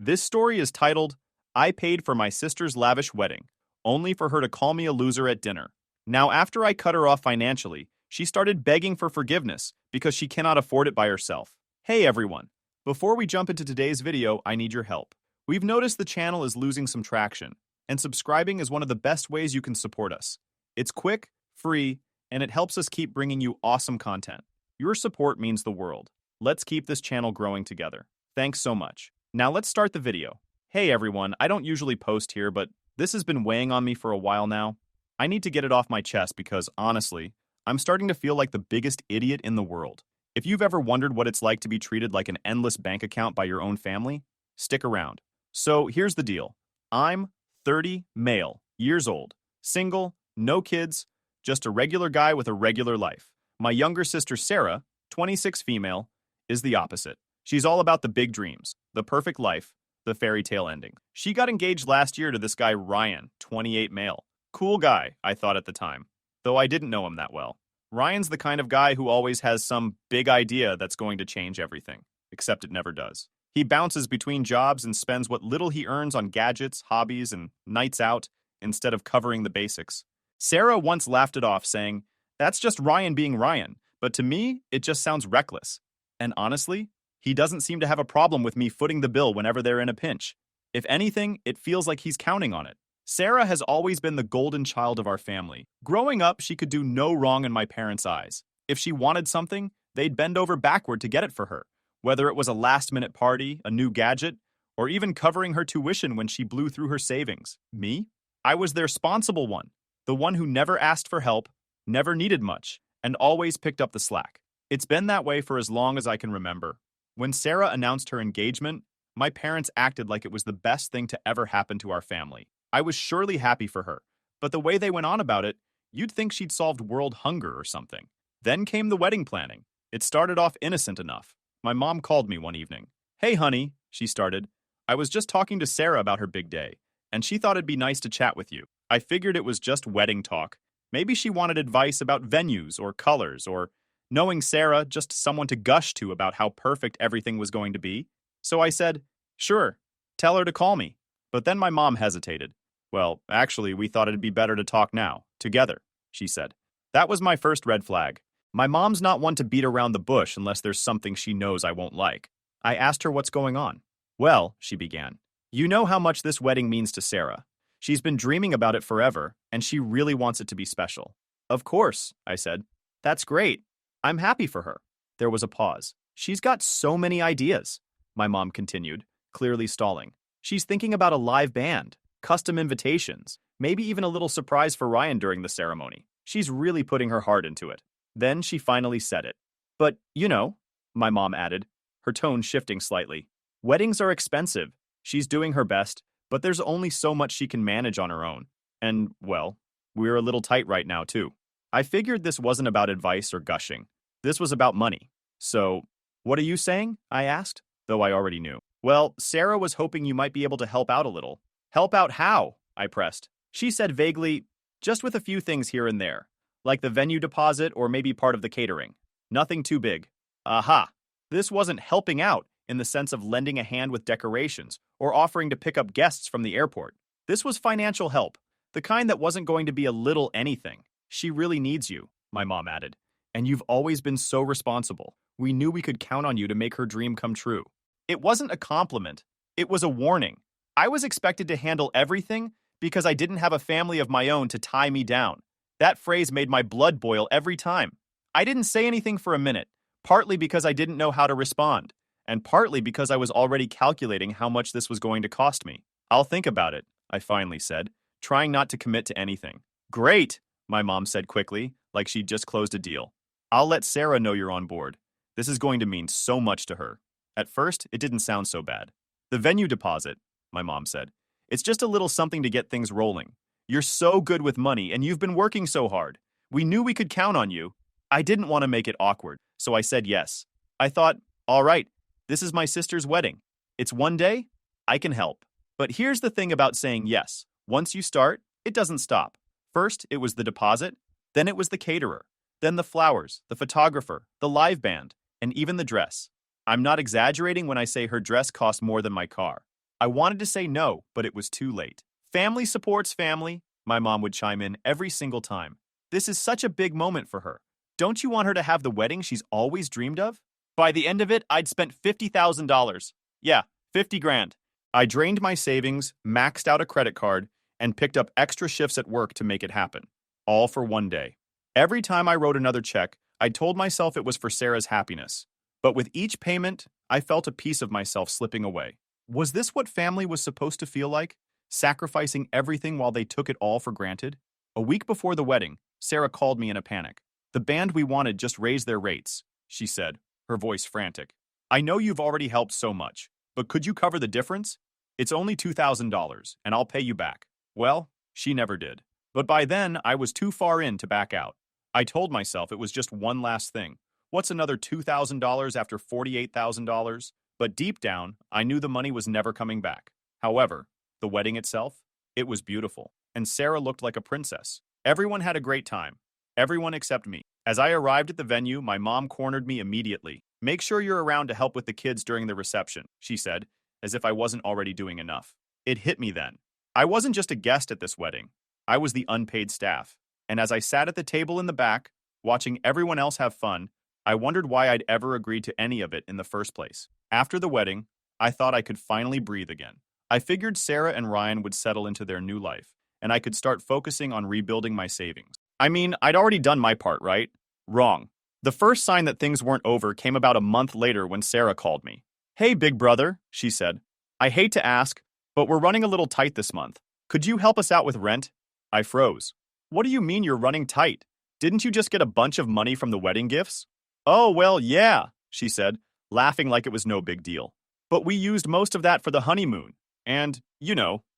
This story is titled, I Paid for My Sister's Lavish Wedding, only for her to call me a loser at dinner. Now, after I cut her off financially, she started begging for forgiveness because she cannot afford it by herself. Hey everyone! Before we jump into today's video, I need your help. We've noticed the channel is losing some traction, and subscribing is one of the best ways you can support us. It's quick, free, and it helps us keep bringing you awesome content. Your support means the world. Let's keep this channel growing together. Thanks so much. Now let's start the video. Hey everyone, I don't usually post here, but this has been weighing on me for a while now. I need to get it off my chest because, honestly, I'm starting to feel like the biggest idiot in the world. If you've ever wondered what it's like to be treated like an endless bank account by your own family, stick around. So here's the deal. I'm 30, male, years old, single, no kids, just a regular guy with a regular life. My younger sister Sarah, 26 female, is the opposite. She's all about the big dreams, the perfect life, the fairy tale ending. She got engaged last year to this guy Ryan, 28 male. Cool guy, I thought at the time, though I didn't know him that well. Ryan's the kind of guy who always has some big idea that's going to change everything, except it never does. He bounces between jobs and spends what little he earns on gadgets, hobbies, and nights out instead of covering the basics. Sarah once laughed it off, saying, "That's just Ryan being Ryan, but to me, it just sounds reckless." And honestly, he doesn't seem to have a problem with me footing the bill whenever they're in a pinch. If anything, it feels like he's counting on it. Sarah has always been the golden child of our family. Growing up, she could do no wrong in my parents' eyes. If she wanted something, they'd bend over backward to get it for her, whether it was a last-minute party, a new gadget, or even covering her tuition when she blew through her savings. Me? I was the responsible one, the one who never asked for help, never needed much, and always picked up the slack. It's been that way for as long as I can remember. When Sarah announced her engagement, my parents acted like it was the best thing to ever happen to our family. I was surely happy for her, but the way they went on about it, you'd think she'd solved world hunger or something. Then came the wedding planning. It started off innocent enough. My mom called me one evening. "Hey honey," she started. "I was just talking to Sarah about her big day, and she thought it'd be nice to chat with you." I figured it was just wedding talk. Maybe she wanted advice about venues or colors, or knowing Sarah, just someone to gush to about how perfect everything was going to be. So I said, "Sure, tell her to call me." But then my mom hesitated. "Well, actually, we thought it'd be better to talk now, together," she said. That was my first red flag. My mom's not one to beat around the bush unless there's something she knows I won't like. I asked her what's going on. "Well," she began, "you know how much this wedding means to Sarah. She's been dreaming about it forever, and she really wants it to be special." "Of course," I said. "That's great. I'm happy for her." There was a pause. "She's got so many ideas," my mom continued, clearly stalling. "She's thinking about a live band, custom invitations, maybe even a little surprise for Ryan during the ceremony. She's really putting her heart into it." Then she finally said it. "But, you know," my mom added, her tone shifting slightly, "weddings are expensive. She's doing her best, but there's only so much she can manage on her own. And, well, we're a little tight right now, too." I figured this wasn't about advice or gushing. This was about money. "So, what are you saying?" I asked, though I already knew. "Well, Sarah was hoping you might be able to help out a little." "Help out how?" I pressed. She said vaguely, "Just with a few things here and there, like the venue deposit or maybe part of the catering. Nothing too big." Aha! This wasn't helping out in the sense of lending a hand with decorations or offering to pick up guests from the airport. This was financial help, the kind that wasn't going to be a little anything. "She really needs you," my mom added, "and you've always been so responsible. We knew we could count on you to make her dream come true." It wasn't a compliment. It was a warning. I was expected to handle everything because I didn't have a family of my own to tie me down. That phrase made my blood boil every time. I didn't say anything for a minute, partly because I didn't know how to respond, and partly because I was already calculating how much this was going to cost me. "I'll think about it," I finally said, trying not to commit to anything. "Great," my mom said quickly, like she'd just closed a deal. "I'll let Sarah know you're on board. This is going to mean so much to her." At first, it didn't sound so bad. "The venue deposit," my mom said. "It's just a little something to get things rolling. You're so good with money, and you've been working so hard. We knew we could count on you." I didn't want to make it awkward, so I said yes. I thought, all right, this is my sister's wedding. It's one day, I can help. But here's the thing about saying yes. Once you start, it doesn't stop. First, it was the deposit, then it was the caterer, then the flowers, the photographer, the live band, and even the dress. I'm not exaggerating when I say her dress cost more than my car. I wanted to say no, but it was too late. Family supports family, my mom would chime in every single time. This is such a big moment for her. Don't you want her to have the wedding she's always dreamed of? By the end of it, I'd spent $50,000. Yeah, 50 grand. I drained my savings, maxed out a credit card, and picked up extra shifts at work to make it happen. All for one day. Every time I wrote another check, I told myself it was for Sarah's happiness. But with each payment, I felt a piece of myself slipping away. Was this what family was supposed to feel like? Sacrificing everything while they took it all for granted? A week before the wedding, Sarah called me in a panic. The band we wanted just raised their rates, she said, her voice frantic. I know you've already helped so much, but could you cover the difference? It's only $2,000, and I'll pay you back. Well, she never did. But by then, I was too far in to back out. I told myself it was just one last thing. What's another $2,000 after $48,000? But deep down, I knew the money was never coming back. However, the wedding itself, it was beautiful, and Sarah looked like a princess. Everyone had a great time. Everyone except me. As I arrived at the venue, my mom cornered me immediately. Make sure you're around to help with the kids during the reception, she said, as if I wasn't already doing enough. It hit me then. I wasn't just a guest at this wedding. I was the unpaid staff. And as I sat at the table in the back, watching everyone else have fun, I wondered why I'd ever agreed to any of it in the first place. After the wedding, I thought I could finally breathe again. I figured Sarah and Ryan would settle into their new life, and I could start focusing on rebuilding my savings. I mean, I'd already done my part, right? Wrong. The first sign that things weren't over came about a month later when Sarah called me. Hey, big brother, she said. I hate to ask, but we're running a little tight this month. Could you help us out with rent? I froze. What do you mean you're running tight? Didn't you just get a bunch of money from the wedding gifts? Oh, well, yeah, she said, laughing like it was no big deal. But we used most of that for the honeymoon. And,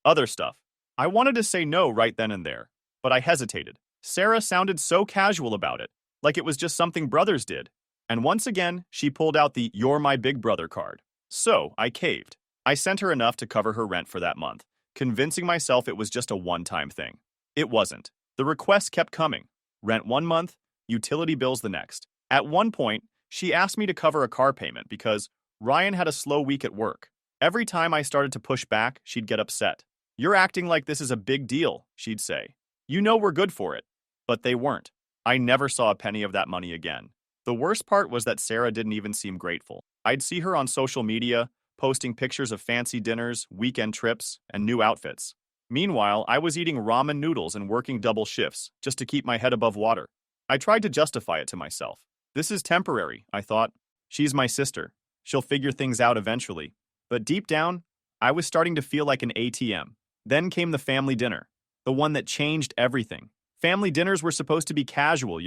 other stuff. I wanted to say no right then and there, but I hesitated. Sarah sounded so casual about it, like it was just something brothers did. And once again, she pulled out the "You're my big brother" card. So I caved. I sent her enough to cover her rent for that month, convincing myself it was just a one-time thing. It wasn't. The requests kept coming. Rent one month, utility bills the next. At one point, she asked me to cover a car payment because Ryan had a slow week at work. Every time I started to push back, she'd get upset. You're acting like this is a big deal, she'd say. You know we're good for it. But they weren't. I never saw a penny of that money again. The worst part was that Sarah didn't even seem grateful. I'd see her on social media, posting pictures of fancy dinners, weekend trips, and new outfits. Meanwhile, I was eating ramen noodles and working double shifts just to keep my head above water. I tried to justify it to myself. This is temporary, I thought. She's my sister. She'll figure things out eventually. But deep down, I was starting to feel like an ATM. Then came the family dinner, the one that changed everything. Family dinners were supposed to be casual,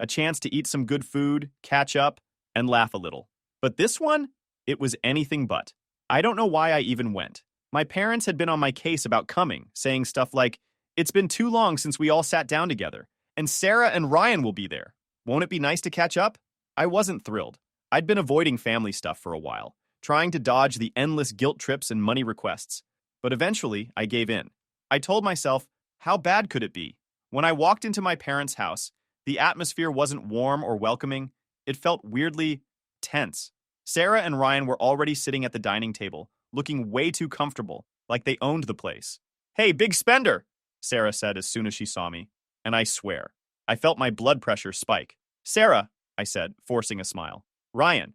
a chance to eat some good food, catch up, and laugh a little. But this one, it was anything but. I don't know why I even went. My parents had been on my case about coming, saying stuff like, "It's been too long since we all sat down together, and Sarah and Ryan will be there. Won't it be nice to catch up?" I wasn't thrilled. I'd been avoiding family stuff for a while, trying to dodge the endless guilt trips and money requests. But eventually, I gave in. I told myself, how bad could it be? When I walked into my parents' house, the atmosphere wasn't warm or welcoming. It felt weirdly tense. Sarah and Ryan were already sitting at the dining table, looking way too comfortable, like they owned the place. "Hey, big spender," Sarah said as soon as she saw me. And I swear, I felt my blood pressure spike. "Sarah," I said, forcing a smile. "Ryan."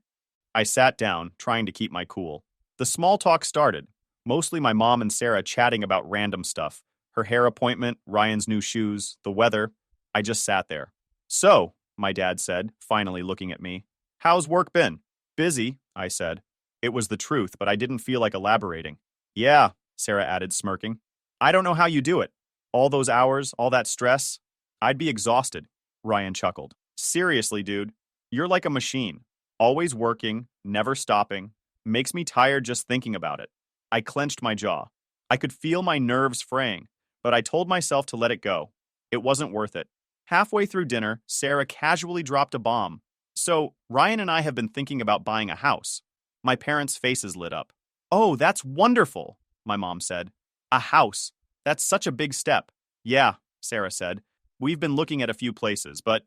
I sat down, trying to keep my cool. The small talk started, mostly my mom and Sarah chatting about random stuff. Her hair appointment, Ryan's new shoes, the weather. I just sat there. "So," my dad said, finally looking at me. "How's work been?" "Busy," I said. It was the truth, but I didn't feel like elaborating. "Yeah," Sarah added, smirking. "I don't know how you do it. All those hours, all that stress. I'd be exhausted." Ryan chuckled. "Seriously, dude, you're like a machine. Always working, never stopping. Makes me tired just thinking about it." I clenched my jaw. I could feel my nerves fraying, but I told myself to let it go. It wasn't worth it. Halfway through dinner, Sarah casually dropped a bomb. "So, Ryan and I have been thinking about buying a house." My parents' faces lit up. "Oh, that's wonderful," my mom said. "A house. That's such a big step." "Yeah," Sarah said. "We've been looking at a few places, but,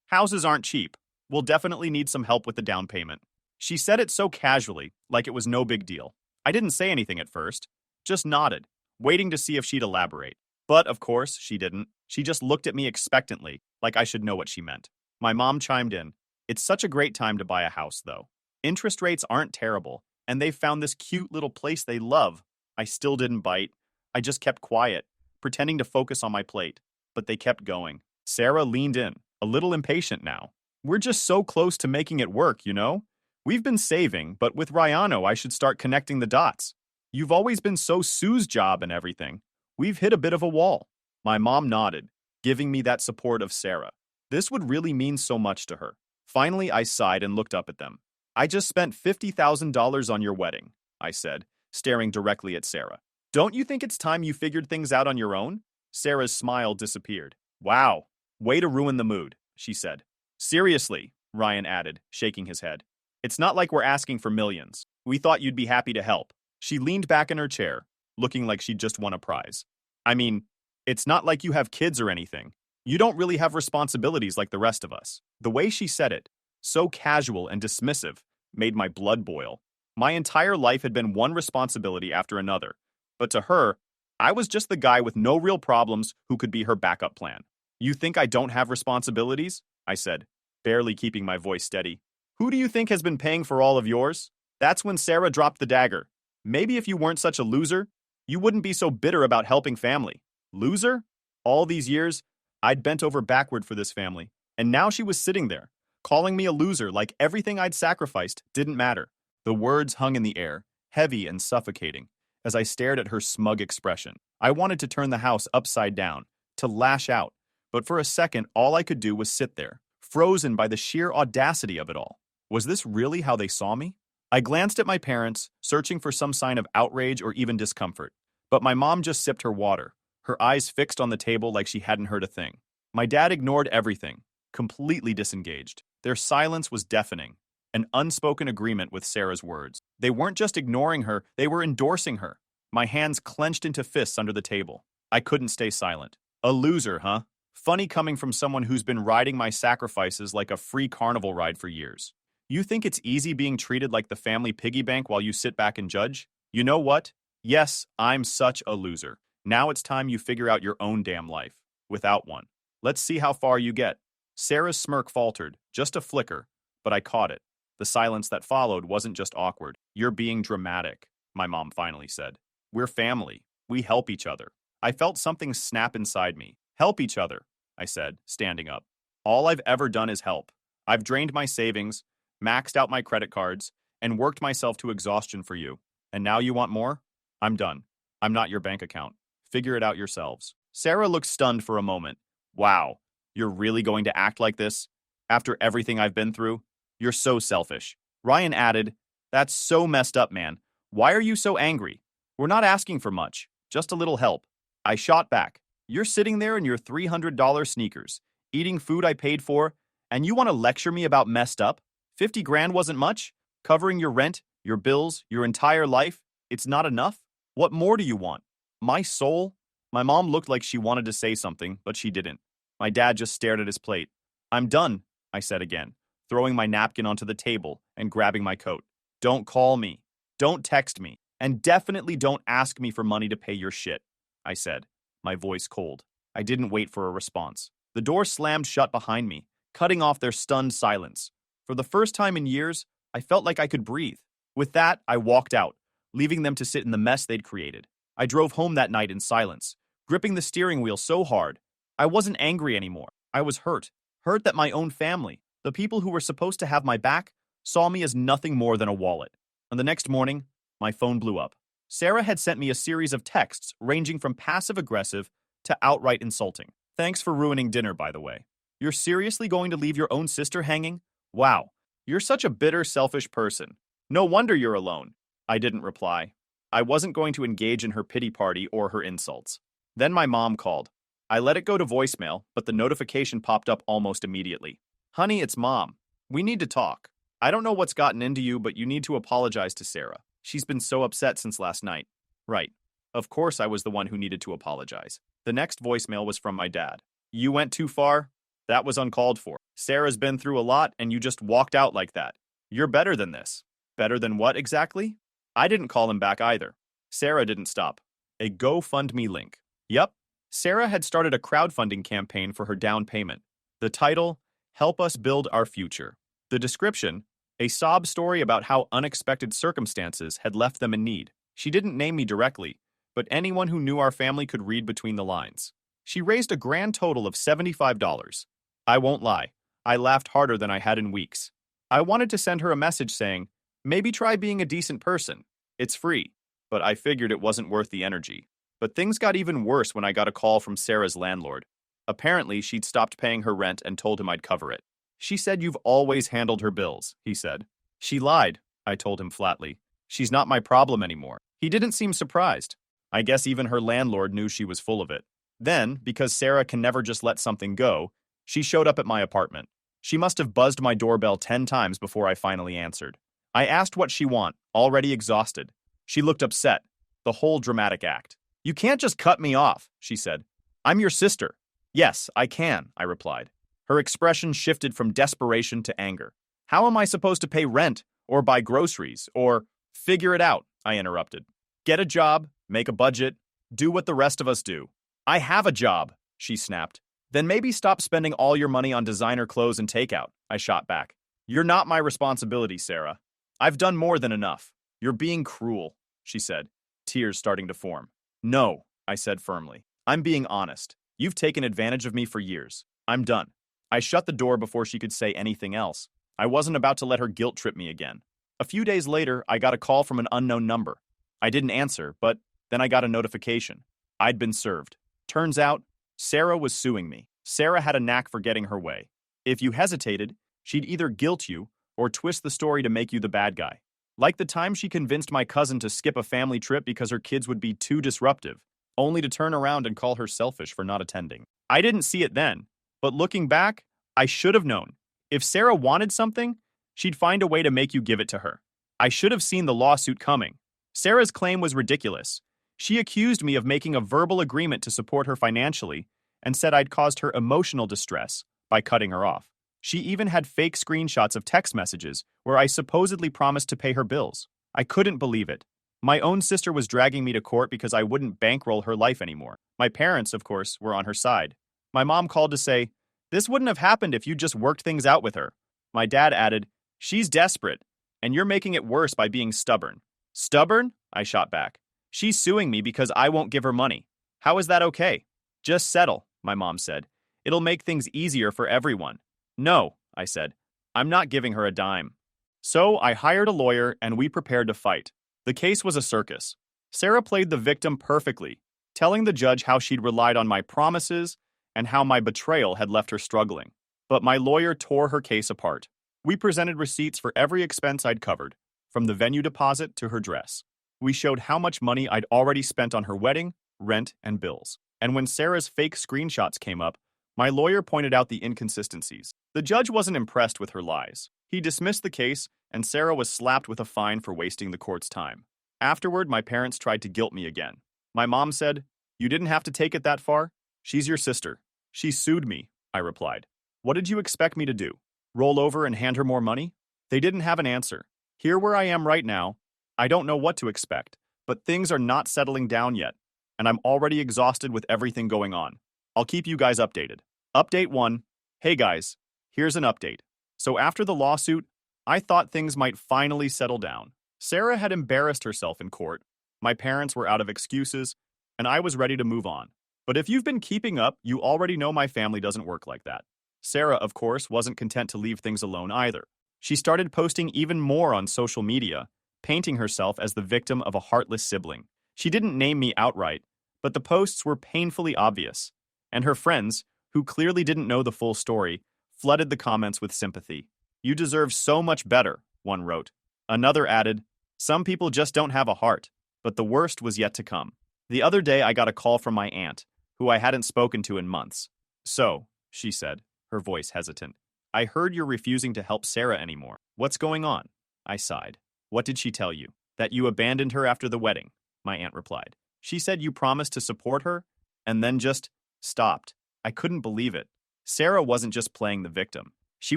houses aren't cheap. We'll definitely need some help with the down payment." She said it so casually, like it was no big deal. I didn't say anything at first, just nodded, waiting to see if she'd elaborate. But, of course, she didn't. She just looked at me expectantly, like I should know what she meant. My mom chimed in. It's such a great time to buy a house, though. Interest rates aren't terrible, and they've found this cute little place they love. I still didn't bite. I just kept quiet, pretending to focus on my plate. But they kept going. Sarah leaned in, a little impatient now. We're just so close to making it work, you know? We've been saving, but with Ryano, I should start connecting the dots. You've always been so Sue's job and everything. We've hit a bit of a wall. My mom nodded, giving me that support of Sarah. This would really mean so much to her. Finally, I sighed and looked up at them. I just spent $50,000 on your wedding, I said, staring directly at Sarah. Don't you think it's time you figured things out on your own? Sarah's smile disappeared. Wow, way to ruin the mood, she said. Seriously, Ryan added, shaking his head. It's not like we're asking for millions. We thought you'd be happy to help. She leaned back in her chair, looking like she'd just won a prize. I mean, it's not like you have kids or anything. You don't really have responsibilities like the rest of us. The way she said it, so casual and dismissive, made my blood boil. My entire life had been one responsibility after another. But to her, I was just the guy with no real problems who could be her backup plan. You think I don't have responsibilities? I said, barely keeping my voice steady. Who do you think has been paying for all of yours? That's when Sarah dropped the dagger. Maybe if you weren't such a loser, you wouldn't be so bitter about helping family. Loser? All these years, I'd bent over backward for this family, and now she was sitting there, calling me a loser like everything I'd sacrificed didn't matter. The words hung in the air, heavy and suffocating, as I stared at her smug expression. I wanted to turn the house upside down, to lash out, but for a second all I could do was sit there, frozen by the sheer audacity of it all. Was this really how they saw me? I glanced at my parents, searching for some sign of outrage or even discomfort, but my mom just sipped her water, her eyes fixed on the table like she hadn't heard a thing. My dad ignored everything, completely disengaged. Their silence was deafening, an unspoken agreement with Sarah's words. They weren't just ignoring her, they were endorsing her. My hands clenched into fists under the table. I couldn't stay silent. A loser, huh? Funny coming from someone who's been riding my sacrifices like a free carnival ride for years. You think it's easy being treated like the family piggy bank while you sit back and judge? You know what? Yes, I'm such a loser. Now it's time you figure out your own damn life. Without one. Let's see how far you get. Sarah's smirk faltered, just a flicker, but I caught it. The silence that followed wasn't just awkward. You're being dramatic, my mom finally said. We're family. We help each other. I felt something snap inside me. Help each other, I said, standing up. All I've ever done is help. I've drained my savings, maxed out my credit cards, and worked myself to exhaustion for you. And now you want more? I'm done. I'm not your bank account. Figure it out yourselves. Sarah looked stunned for a moment. Wow, you're really going to act like this? After everything I've been through? You're so selfish. Ryan added, That's so messed up, man. Why are you so angry? We're not asking for much, just a little help. I shot back. You're sitting there in your $300 sneakers, eating food I paid for, and you want to lecture me about messed up? 50 grand wasn't much? Covering your rent, your bills, your entire life? It's not enough? What more do you want? My soul? My mom looked like she wanted to say something, but she didn't. My dad just stared at his plate. I'm done, I said again, throwing my napkin onto the table and grabbing my coat. Don't call me. Don't text me. And definitely don't ask me for money to pay your shit, I said, my voice cold. I didn't wait for a response. The door slammed shut behind me, cutting off their stunned silence. For the first time in years, I felt like I could breathe. With that, I walked out, leaving them to sit in the mess they'd created. I drove home that night in silence, gripping the steering wheel so hard. I wasn't angry anymore. I was hurt. Hurt that my own family, the people who were supposed to have my back, saw me as nothing more than a wallet. And the next morning, my phone blew up. Sarah had sent me a series of texts ranging from passive-aggressive to outright insulting. Thanks for ruining dinner, by the way. You're seriously going to leave your own sister hanging? Wow, you're such a bitter, selfish person. No wonder you're alone. I didn't reply. I wasn't going to engage in her pity party or her insults. Then my mom called. I let it go to voicemail, but the notification popped up almost immediately. Honey, it's Mom. We need to talk. I don't know what's gotten into you, but you need to apologize to Sarah. She's been so upset since last night. Right. Of course I was the one who needed to apologize. The next voicemail was from my dad. You went too far? That was uncalled for. Sarah's been through a lot and you just walked out like that. You're better than this. Better than what exactly? I didn't call him back either. Sarah didn't stop. A GoFundMe link. Yup, Sarah had started a crowdfunding campaign for her down payment. The title, Help Us Build Our Future. The description, a sob story about how unexpected circumstances had left them in need. She didn't name me directly, but anyone who knew our family could read between the lines. She raised a grand total of $75. I won't lie, I laughed harder than I had in weeks. I wanted to send her a message saying, maybe try being a decent person. It's free, but I figured it wasn't worth the energy. But things got even worse when I got a call from Sarah's landlord. Apparently, she'd stopped paying her rent and told him I'd cover it. She said you've always handled her bills, he said. She lied, I told him flatly. She's not my problem anymore. He didn't seem surprised. I guess even her landlord knew she was full of it. Then, because Sarah can never just let something go, she showed up at my apartment. She must have buzzed my doorbell 10 times before I finally answered. I asked what she want, already exhausted. She looked upset. The whole dramatic act. You can't just cut me off, she said. I'm your sister. Yes, I can, I replied. Her expression shifted from desperation to anger. How am I supposed to pay rent, or buy groceries, or figure it out, I interrupted. Get a job, make a budget, do what the rest of us do. I have a job, she snapped. Then maybe stop spending all your money on designer clothes and takeout, I shot back. You're not my responsibility, Sarah. I've done more than enough. You're being cruel, she said, tears starting to form. No, I said firmly. I'm being honest. You've taken advantage of me for years. I'm done. I shut the door before she could say anything else. I wasn't about to let her guilt trip me again. A few days later, I got a call from an unknown number. I didn't answer, but then I got a notification. I'd been served. Turns out, Sarah was suing me. Sarah had a knack for getting her way. If you hesitated, she'd either guilt you or twist the story to make you the bad guy. Like the time she convinced my cousin to skip a family trip because her kids would be too disruptive, only to turn around and call her selfish for not attending. I didn't see it then, but looking back, I should have known. If Sarah wanted something, she'd find a way to make you give it to her. I should have seen the lawsuit coming. Sarah's claim was ridiculous. She accused me of making a verbal agreement to support her financially and said I'd caused her emotional distress by cutting her off. She even had fake screenshots of text messages where I supposedly promised to pay her bills. I couldn't believe it. My own sister was dragging me to court because I wouldn't bankroll her life anymore. My parents, of course, were on her side. My mom called to say, this wouldn't have happened if you just worked things out with her. My dad added, she's desperate, and you're making it worse by being stubborn. Stubborn? I shot back. She's suing me because I won't give her money. How is that okay? Just settle, my mom said. It'll make things easier for everyone. No, I said. I'm not giving her a dime. So I hired a lawyer and we prepared to fight. The case was a circus. Sarah played the victim perfectly, telling the judge how she'd relied on my promises and how my betrayal had left her struggling. But my lawyer tore her case apart. We presented receipts for every expense I'd covered, from the venue deposit to her dress. We showed how much money I'd already spent on her wedding, rent, and bills. And when Sarah's fake screenshots came up, my lawyer pointed out the inconsistencies. The judge wasn't impressed with her lies. He dismissed the case, and Sarah was slapped with a fine for wasting the court's time. Afterward, my parents tried to guilt me again. My mom said, you didn't have to take it that far. She's your sister. She sued me, I replied. What did you expect me to do? Roll over and hand her more money? They didn't have an answer. Here where I am right now, I don't know what to expect, but things are not settling down yet, and I'm already exhausted with everything going on. I'll keep you guys updated. Update 1. Hey guys, here's an update. So after the lawsuit, I thought things might finally settle down. Sarah had embarrassed herself in court. My parents were out of excuses, and I was ready to move on. But if you've been keeping up, you already know my family doesn't work like that. Sarah, of course, wasn't content to leave things alone either. She started posting even more on social media, painting herself as the victim of a heartless sibling. She didn't name me outright, but the posts were painfully obvious. And her friends, who clearly didn't know the full story, flooded the comments with sympathy. You deserve so much better, one wrote. Another added, some people just don't have a heart, but the worst was yet to come. The other day I got a call from my aunt, who I hadn't spoken to in months. So, she said, her voice hesitant, I heard you're refusing to help Sarah anymore. What's going on? I sighed. What did she tell you? That you abandoned her after the wedding, my aunt replied. She said you promised to support her, and then just stopped. I couldn't believe it. Sarah wasn't just playing the victim. She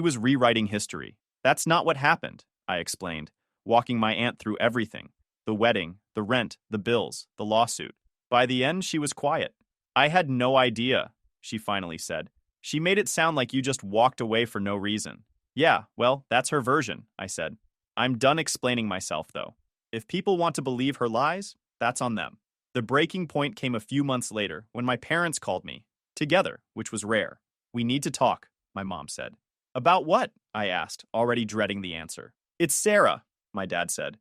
was rewriting history. That's not what happened, I explained, walking my aunt through everything. The wedding, the rent, the bills, the lawsuit. By the end, she was quiet. I had no idea, she finally said. She made it sound like you just walked away for no reason. Yeah, well, that's her version, I said. I'm done explaining myself, though. If people want to believe her lies, that's on them. The breaking point came a few months later when my parents called me. Together, which was rare. We need to talk, my mom said. About what? I asked, already dreading the answer. It's Sarah, my dad said.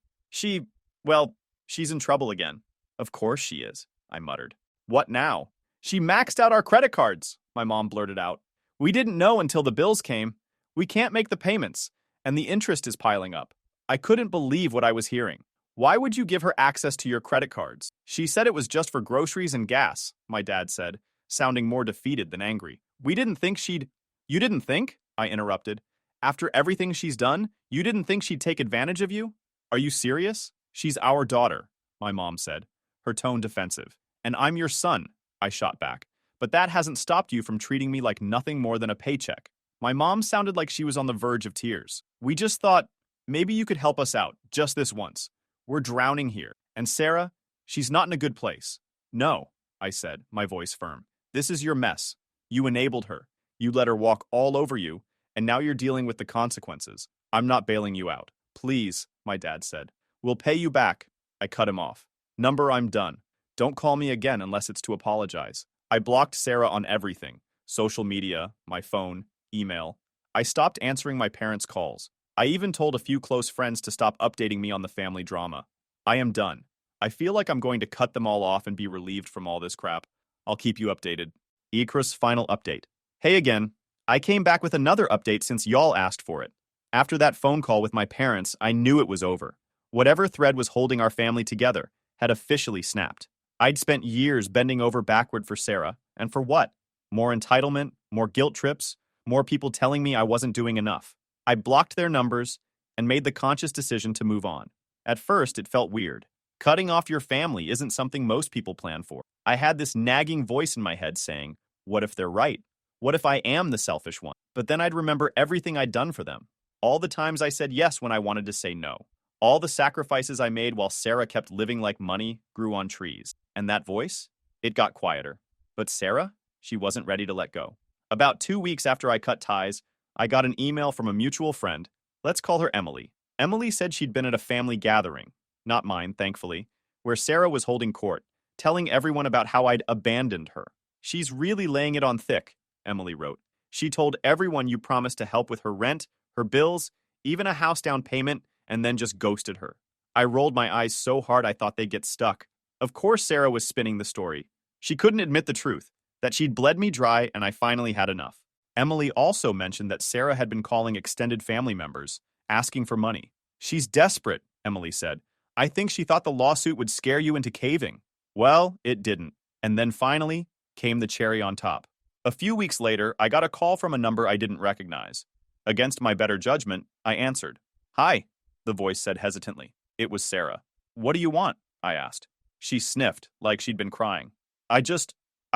Well, she's in trouble again. Of course she is, I muttered. What now? She maxed out our credit cards, my mom blurted out. We didn't know until the bills came. We can't make the payments, and the interest is piling up. I couldn't believe what I was hearing. Why would you give her access to your credit cards? She said it was just for groceries and gas, my dad said, sounding more defeated than angry. We didn't think she'd... You didn't think? I interrupted. After everything she's done, you didn't think she'd take advantage of you? Are you serious? She's our daughter, my mom said, her tone defensive. And I'm your son, I shot back. But that hasn't stopped you from treating me like nothing more than a paycheck. My mom sounded like she was on the verge of tears. We just thought, maybe you could help us out, just this once. We're drowning here. And Sarah, she's not in a good place. No, I said, my voice firm. This is your mess. You enabled her. You let her walk all over you, and now you're dealing with the consequences. I'm not bailing you out. Please, my dad said. We'll pay you back. I cut him off. Number, I'm done. Don't call me again unless it's to apologize. I blocked Sarah on everything. Social media, my phone, email. I stopped answering my parents' calls. I even told a few close friends to stop updating me on the family drama. I am done. I feel like I'm going to cut them all off and be relieved from all this crap. I'll keep you updated. Ikra's final update. Hey again. I came back with another update since y'all asked for it. After that phone call with my parents, I knew it was over. Whatever thread was holding our family together had officially snapped. I'd spent years bending over backward for Sarah, and for what? More entitlement, more guilt trips, more people telling me I wasn't doing enough. I blocked their numbers and made the conscious decision to move on. At first, it felt weird. Cutting off your family isn't something most people plan for. I had this nagging voice in my head saying, what if they're right? What if I am the selfish one? But then I'd remember everything I'd done for them. All the times I said yes when I wanted to say no. All the sacrifices I made while Sarah kept living like money grew on trees. And that voice? It got quieter. But Sarah? She wasn't ready to let go. About 2 weeks after I cut ties, I got an email from a mutual friend. Let's call her Emily. Emily said she'd been at a family gathering, not mine, thankfully, where Sarah was holding court, telling everyone about how I'd abandoned her. She's really laying it on thick, Emily wrote. She told everyone you promised to help with her rent, her bills, even a house down payment, and then just ghosted her. I rolled my eyes so hard I thought they'd get stuck. Of course Sarah was spinning the story. She couldn't admit the truth, that she'd bled me dry and I finally had enough. Emily also mentioned that Sarah had been calling extended family members, asking for money. She's desperate, Emily said. I think she thought the lawsuit would scare you into caving. Well, it didn't. And then finally came the cherry on top. A few weeks later, I got a call from a number I didn't recognize. Against my better judgment, I answered. Hi, the voice said hesitantly. It was Sarah. What do you want? I asked. She sniffed, like she'd been crying. I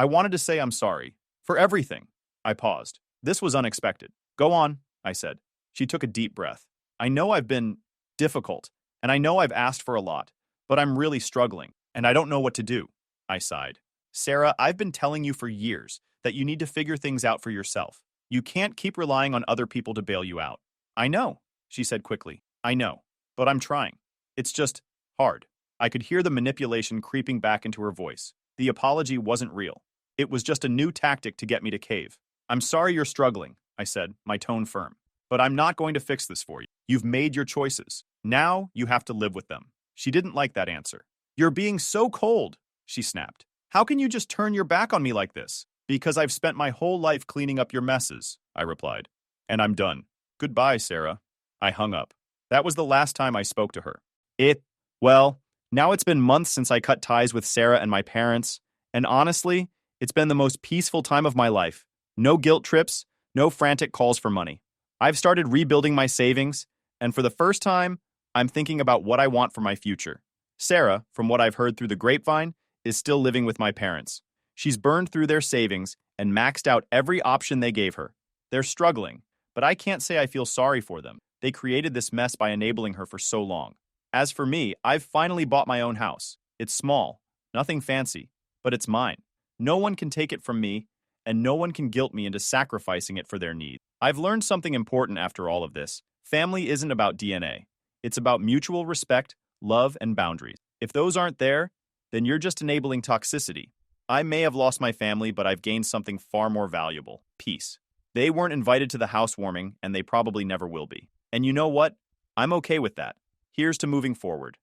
wanted to say I'm sorry. For everything. I paused. This was unexpected. Go on, I said. She took a deep breath. I know I've been difficult, and I know I've asked for a lot, but I'm really struggling, and I don't know what to do. I sighed. Sarah, I've been telling you for years that you need to figure things out for yourself. You can't keep relying on other people to bail you out. I know, she said quickly. I know, but I'm trying. It's just hard. I could hear the manipulation creeping back into her voice. The apology wasn't real. It was just a new tactic to get me to cave. I'm sorry you're struggling, I said, my tone firm. But I'm not going to fix this for you. You've made your choices. Now you have to live with them. She didn't like that answer. You're being so cold, she snapped. How can you just turn your back on me like this? Because I've spent my whole life cleaning up your messes, I replied. And I'm done. Goodbye, Sarah. I hung up. That was the last time I spoke to her. Well, now it's been months since I cut ties with Sarah and my parents, and honestly, it's been the most peaceful time of my life. No guilt trips, no frantic calls for money. I've started rebuilding my savings, and for the first time, I'm thinking about what I want for my future. Sarah, from what I've heard through the grapevine, is still living with my parents. She's burned through their savings and maxed out every option they gave her. They're struggling, but I can't say I feel sorry for them. They created this mess by enabling her for so long. As for me, I've finally bought my own house. It's small, nothing fancy, but it's mine. No one can take it from me, and no one can guilt me into sacrificing it for their needs. I've learned something important after all of this. Family isn't about DNA. It's about mutual respect, love, and boundaries. If those aren't there, then you're just enabling toxicity. I may have lost my family, but I've gained something far more valuable: peace. They weren't invited to the housewarming, and they probably never will be. And you know what? I'm okay with that. Here's to moving forward.